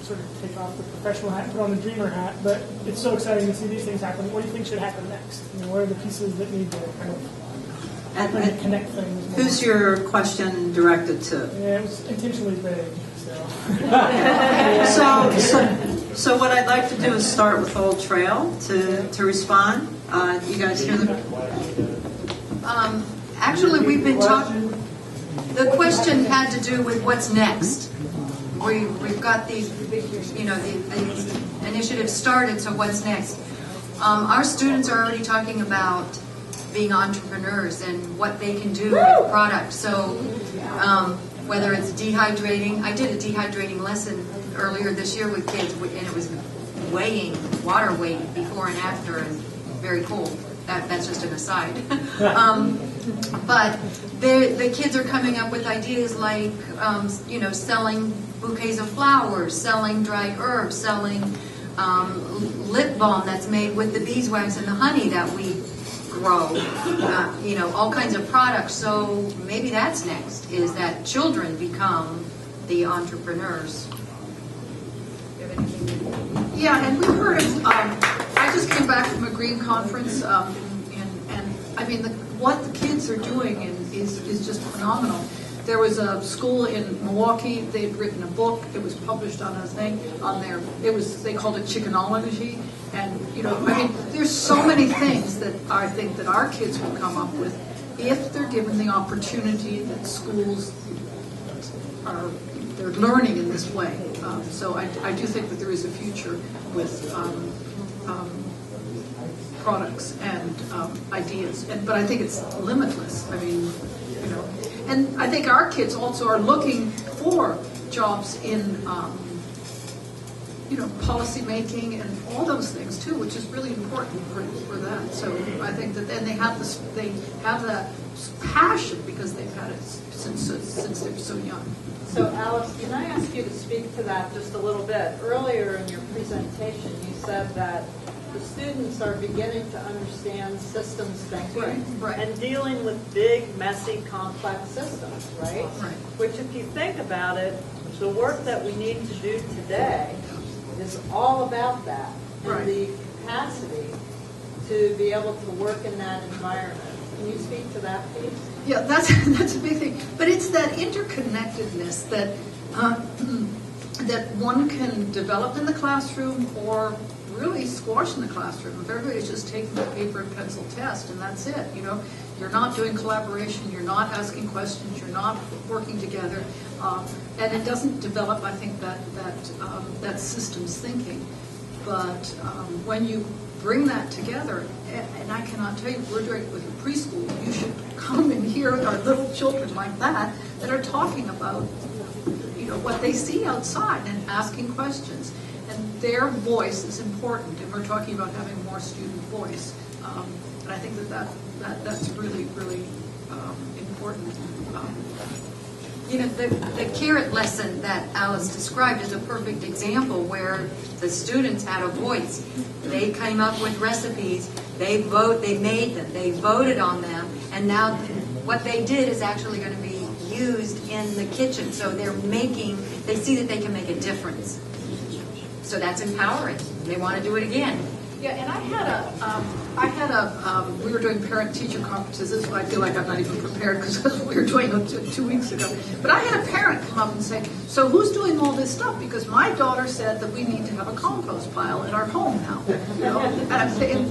sort of take off the professional hat and put on the dreamer hat, but it's so exciting to see these things happen. What do you think should happen next? What are the pieces that need to kind of connect things more? Who's your question directed to? Yeah, it was intentionally vague. So what I'd like to do is start with Old Trail to respond. You guys hear the... Actually, we've been talking, the question had to do with what's next. We've got these, these initiatives started, so what's next? Our students are already talking about being entrepreneurs and what they can do with product. So whether it's dehydrating, I did a dehydrating lesson earlier this year with kids, and it was weighing, water weight before and after, and very cool. That's just an aside. But the kids are coming up with ideas like, selling bouquets of flowers, selling dried herbs, selling lip balm that's made with the beeswax and the honey that we grow, all kinds of products. So maybe that's next, is that children become the entrepreneurs. Yeah, and we heard of, I just came back from a green conference, and I mean, what the kids are doing is just phenomenal. There was a school in Milwaukee, they'd written a book, it was published on a thing, they called it Chickenology, and, there's so many things that I think that our kids will come up with if they're given the opportunity that schools they're learning in this way. So I do think that there is a future with products and ideas, but I think it's limitless. And I think our kids also are looking for jobs in policy making and all those things too, which is really important for that. So I think that then they have the passion because they've had it since they're so young. So Alice, can I ask you to speak to that just a little bit? Earlier in your presentation, you said that the students are beginning to understand systems thinking Right. and dealing with big, messy, complex systems, right? Right. Which, if you think about it, the work that we need to do today is all about that and Right. the capacity to be able to work in that environment. Can you speak to that, please? Yeah, that's a big thing. But it's that interconnectedness that that one can develop in the classroom or really squash in the classroom. If everybody's just taking the paper and pencil test and that's it, you know, you're not doing collaboration, you're not asking questions, you're not working together, and it doesn't develop, I think, that systems thinking. But when you bring that together, and I cannot tell you, we're doing it with your preschool, you should come and hear our little children like that are talking about, you know, what they see outside and asking questions. And their voice is important, and we're talking about having more student voice. And I think that's really, really important. You know, the carrot lesson that Alice described is a perfect example where the students had a voice. They came up with recipes, they made them, they voted on them, and now what they did is actually going to be used in the kitchen. So they see that they can make a difference. So that's empowering. They want to do it again. Yeah, and we were doing parent-teacher conferences. This is why I feel like I'm not even prepared because we were doing it 2 weeks ago. But I had a parent come up and say, so who's doing all this stuff? Because my daughter said that we need to have a compost pile in our home now. You know? And I'm saying,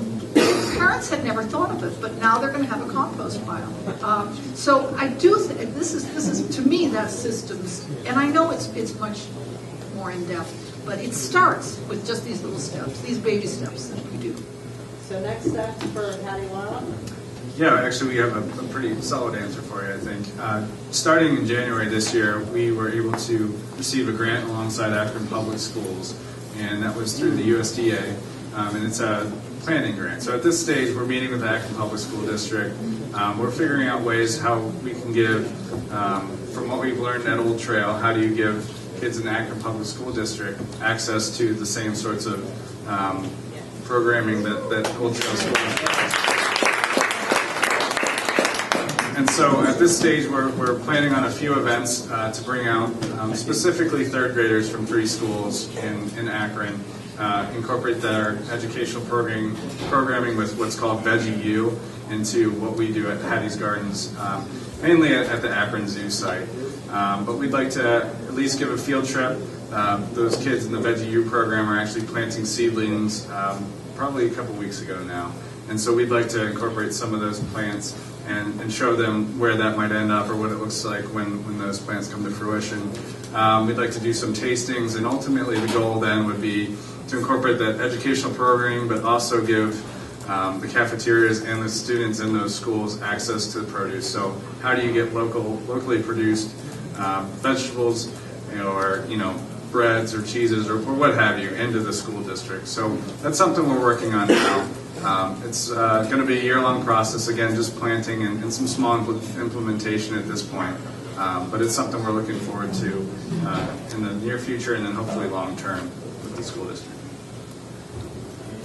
parents had never thought of it, but now they're going to have a compost pile. So I do think this is to me that's systems, and I know it's much more in depth. But it starts with just these little steps, these baby steps that we do. So next steps for Hattie Lana? Yeah, actually we have a pretty solid answer for you, I think. Starting in January this year, we were able to receive a grant alongside Akron Public Schools, and that was through the USDA, and it's a planning grant. So at this stage, we're meeting with the Akron Public School District. We're figuring out ways how we can give, from what we've learned at Old Trail, how do you give kids in the Akron Public School District access to the same sorts of programming that Old Trail School has. And so at this stage, we're planning on a few events to bring out specifically third graders from 3 schools in Akron, incorporate their educational programming with what's called Veggie U into what we do at Hattie's Gardens, mainly at the Akron Zoo site. But we'd like to at least give a field trip. Those kids in the Veggie U program are actually planting seedlings probably a couple weeks ago now. And so we'd like to incorporate some of those plants and show them where that might end up or what it looks like when those plants come to fruition. We'd like to do some tastings, and ultimately the goal then would be to incorporate that educational programming, but also give the cafeterias and the students in those schools access to the produce. So how do you get locally produced vegetables, or breads or cheeses or what have you into the school district? So that's something we're working on now. It's going to be a year-long process, again, just planting and some small implementation at this point. But it's something we're looking forward to in the near future and then hopefully long-term with the school district.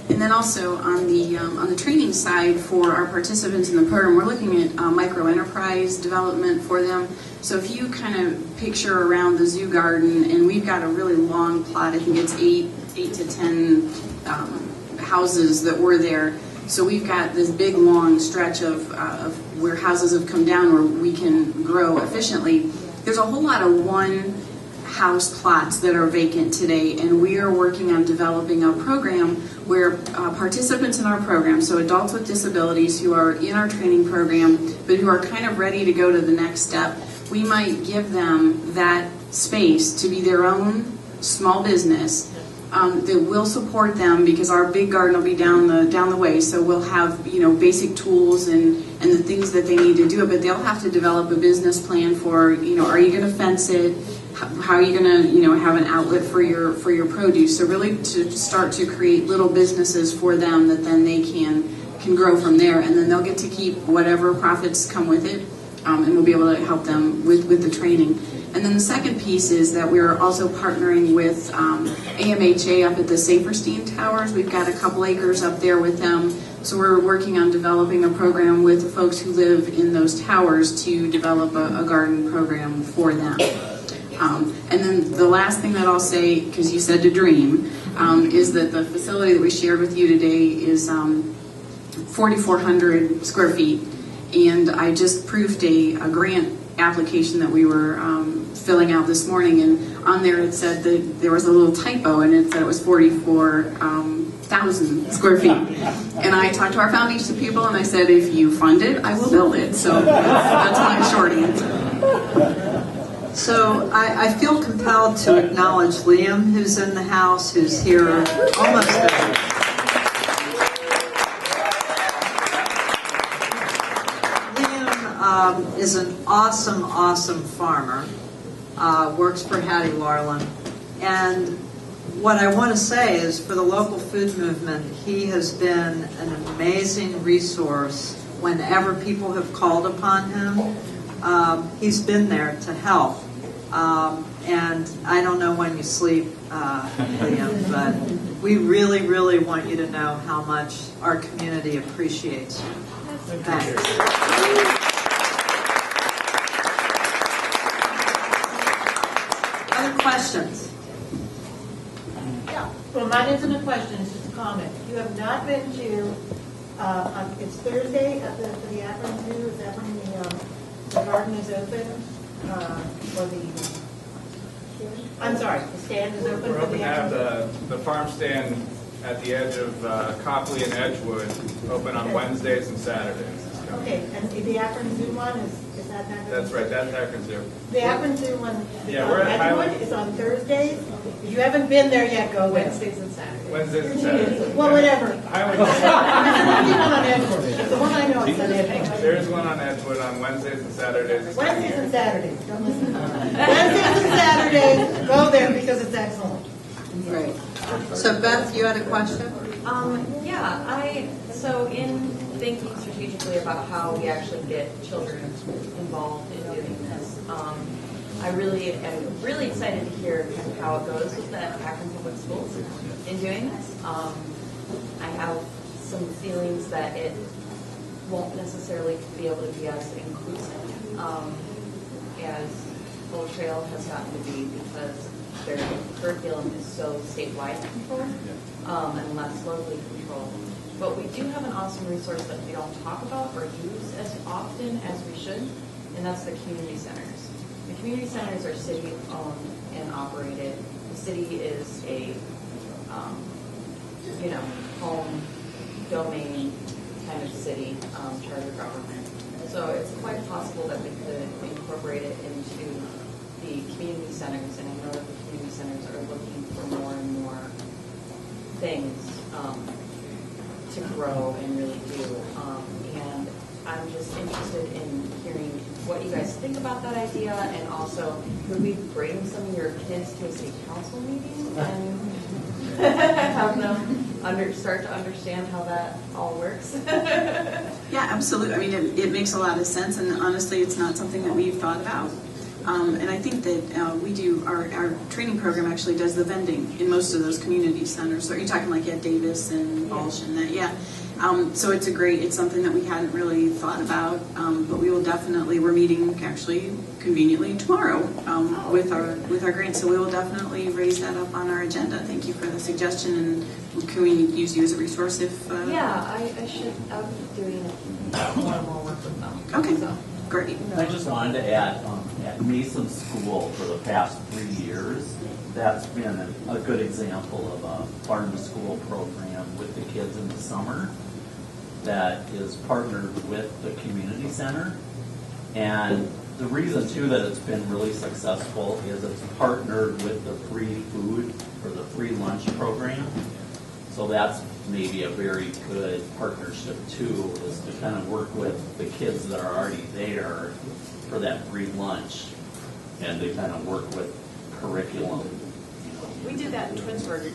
And then also on the training side for our participants in the program, we're looking at micro-enterprise development for them. So if you kind of picture around the zoo garden, and we've got a really long plot, I think it's 8 to 10 houses that were there. So we've got this big long stretch of where houses have come down where we can grow efficiently. There's a whole lot of one house plots that are vacant today, and we are working on developing a program where participants in our program, so adults with disabilities who are in our training program but who are kind of ready to go to the next step, we might give them that space to be their own small business that will support them, because our big garden will be down the way, so we'll have basic tools and the things that they need to do it, but they'll have to develop a business plan for, are you going to fence it? How are you going to, have an outlet for your produce? So really to start to create little businesses for them that then they can grow from there, and then they'll get to keep whatever profits come with it, and we'll be able to help them with the training. And then the second piece is that we're also partnering with AMHA up at the Saferstein Towers. We've got a couple acres up there with them. So we're working on developing a program with the folks who live in those towers to develop a garden program for them. And then the last thing that I'll say, because you said to dream, is that the facility that we shared with you today is 4,400 square feet. And I just proofed a grant application that we were filling out this morning, and on there it said that there was a little typo, and it said it was 44,000 square feet. And I talked to our foundation people, and I said, if you fund it, I will build it. So that's my short answer. So I feel compelled to acknowledge Liam, who's in the house, who's here almost every day. Liam is an awesome, awesome farmer, works for Hattie Larlin. And what I want to say is for the local food movement, he has been an amazing resource whenever people have called upon him. He's been there to help. And I don't know when you sleep, Liam, but we really, really want you to know how much our community appreciates you. Thanks. Other questions? Yeah, well, mine isn't a question, it's just a comment. You have not been to, it's Thursday for the Akron Zoo, is that when the garden is open? Or I'm sorry, the stand is open We're for hoping the to have Akron? the farm stand at the edge of Copley and Edgewood open on Wednesdays and Saturdays. Okay, and the Akron Zoo one, is that? That's right, that's Akron Zoo. The Akron Zoo one is Yeah, on we're at Edgewood, Highland. it's on Thursdays. If you haven't been there yet, go there. Wednesdays and Saturdays. Wednesdays and Saturdays. Well, whatever. Highland. There's one on Edgewood. The one I know is on Edgewood. There's one on Edgewood on Wednesdays and Saturdays. Wednesdays and Saturdays, don't listen. Wednesdays and Saturdays, go there because it's excellent. Great. So Beth, you had a question? So in thinking strategically about how we actually get children involved in doing this, I really am really excited to hear kind of how it goes with the Akron Public Schools in doing this. I have some feelings that it won't necessarily be able to be as inclusive as Old Trail has gotten to be because their curriculum is so statewide controlled and less locally controlled. But we do have an awesome resource that we don't talk about or use as often as we should, and that's the community centers. The community centers are city-owned and operated. The city is a, home domain kind of city charter government. So it's quite possible that we could incorporate it into the community centers, and I know that the community centers are looking for more and more things to grow and really do. And I'm just interested in hearing what you guys think about that idea, and also could we bring some of your kids to a city council meeting and have them start to understand how that all works? Yeah, absolutely. I mean, it makes a lot of sense, and honestly, it's not something that we've thought about. And I think that we do, our training program actually does the vending in most of those community centers. So you're talking like at Davis and Walsh and that, yeah. So it's something that we hadn't really thought about, but we will definitely, we're meeting actually conveniently tomorrow with our grant. So we will definitely raise that up on our agenda. Thank you for the suggestion, and can we use you as a resource if? I'll be doing more and more work with them. Okay. So. Great. I just wanted to add, at Mason School for the past 3 years, that's been a good example of a farm to school program with the kids in the summer that is partnered with the community center. And the reason too that it's been really successful is it's partnered with the free food or the free lunch program. So that's maybe a very good partnership too, is to kind of work with the kids that are already there for that free lunch and to kind of work with curriculum. We did that in Twinsburg.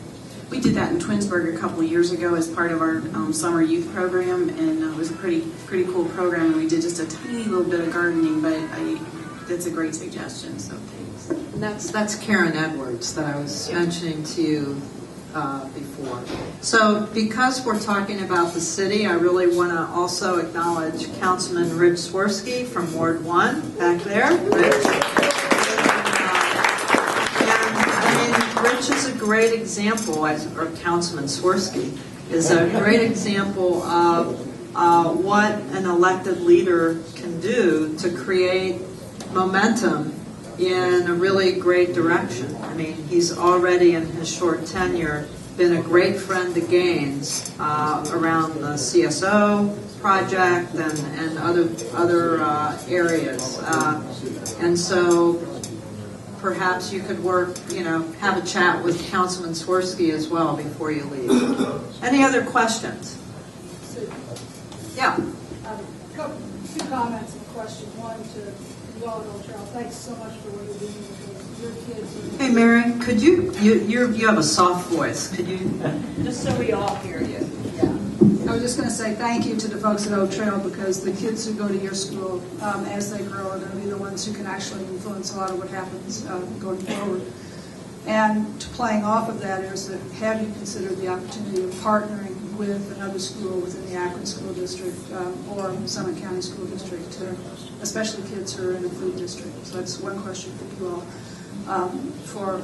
We did that in Twinsburg a couple of years ago as part of our summer youth program, and it was a pretty cool program, and we did just a tiny little bit of gardening, but that's a great suggestion, so thanks. And that's Karen Edwards that I was mentioning to you before. So because we're talking about the city, I really want to also acknowledge Councilman Rich Swirsky from Ward 1 back there. Rich. And I mean, Rich is a great example, or Councilman Swirsky is a great example of what an elected leader can do to create momentum in a really great direction. I mean, he's already in his short tenure been a great friend to Gaines around the CSO project and other areas. And so perhaps you could work, have a chat with Councilman Swirsky as well before you leave. Any other questions? Yeah. Two comments and a question. One to Old Trail. Thanks so much for what you're doing with your kids. Hey, Mary, could you have a soft voice. Could you? Just so we all hear you. I was just going to say thank you to the folks at Old Trail, because the kids who go to your school, as they grow, are going to be the ones who can actually influence a lot of what happens going forward. And to playing off of that is that, have you considered the opportunity of partnering with another school within the Akron School District or Summit County School District, especially kids who are in a food district? So that's one question for you all.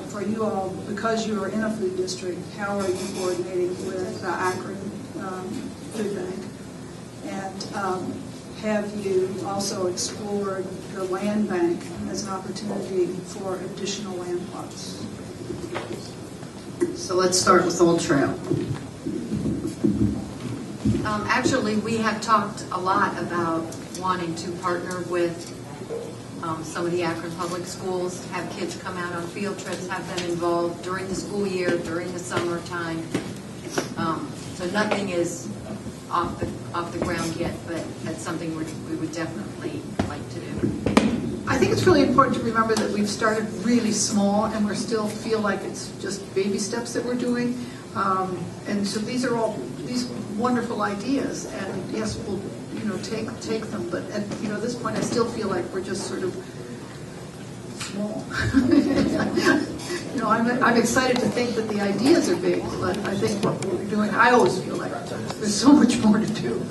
For you all, because you are in a food district, how are you coordinating with Akron Food Bank? And have you also explored the land bank as an opportunity for additional land plots? So let's start with Old Trail. Actually, we have talked a lot about wanting to partner with some of the Akron public schools, have kids come out on field trips, have them involved during the school year, during the summertime. So nothing is off the ground yet, but that's something we would definitely like to do. I think it's really important to remember that we've started really small, and we still feel like it's just baby steps that we're doing. And so these are all these wonderful ideas, and yes, we'll take them. But at this point, I still feel like we're just sort of small. I'm excited to think that the ideas are big, but I think what we're doing, I always feel like there's so much more to do.